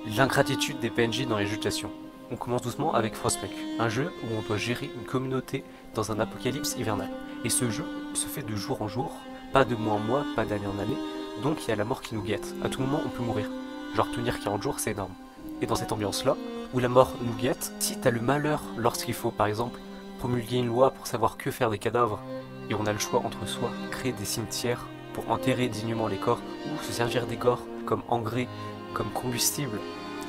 L'ingratitude des PNJ dans les jeux de gestion. On commence doucement avec Frostpunk, un jeu où on doit gérer une communauté dans un apocalypse hivernal. Et ce jeu se fait de jour en jour, pas de mois en mois, pas d'année en année, donc il y a la mort qui nous guette. À tout moment on peut mourir. Genre tenir 40 jours c'est énorme. Et dans cette ambiance-là, où la mort nous guette, si t'as le malheur lorsqu'il faut par exemple promulguer une loi pour savoir que faire des cadavres, et on a le choix entre soit créer des cimetières pour enterrer dignement les corps, ou se servir des corps comme engrais, comme combustible,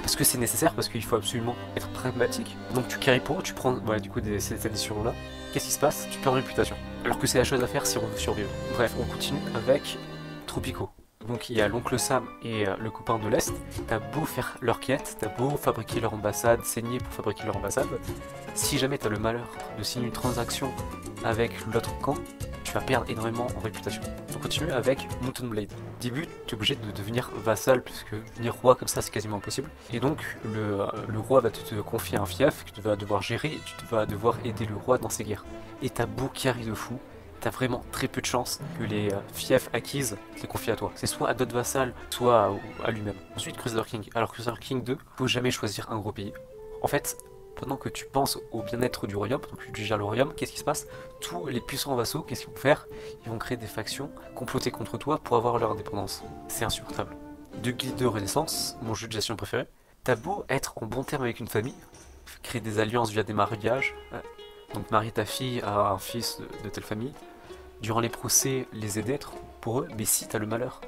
parce que c'est nécessaire, parce qu'il faut absolument être pragmatique. Donc tu carry pour, tu prends voilà, du coup cette addition-là. Qu'est-ce qui se passe? Tu perds en réputation. Alors que c'est la chose à faire si on veut survivre. Bref, on continue avec Tropico. Donc il y a l'oncle Sam et le copain de l'Est. T'as beau faire leur quête, t'as beau fabriquer leur ambassade, saigner pour fabriquer leur ambassade. Si jamais t'as le malheur de signer une transaction avec l'autre camp, tu vas perdre énormément en réputation. On continue avec Mountain Blade. Début, tu es obligé de devenir vassal, puisque devenir roi comme ça, c'est quasiment impossible. Et donc, le roi va te confier un fief que tu vas devoir gérer, et tu vas devoir aider le roi dans ses guerres. Et t'as beau carry de fou, t'as vraiment très peu de chances que les fiefs acquises les confient à toi. C'est soit à d'autres vassals, soit à lui-même. Ensuite, Crusader King. Alors, Crusader King 2, faut jamais choisir un gros pays. En fait, pendant que tu penses au bien-être du royaume, donc tu gères le royaume, qu'est-ce qui se passe? Tous les puissants vassaux, qu'est-ce qu'ils vont faire? Ils vont créer des factions, comploter contre toi pour avoir leur indépendance. C'est insupportable. De Guild de Renaissance, mon jeu de gestion préféré. T'as beau être en bon terme avec une famille, créer des alliances via des mariages, donc marier ta fille à un fils de telle famille, durant les procès, les aider pour eux, mais si t'as le malheur,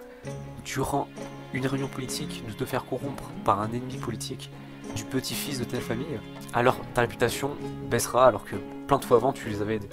durant une réunion politique, de te faire corrompre par un ennemi politique, du petit-fils de telle famille, alors ta réputation baissera alors que plein de fois avant tu les avais aidés.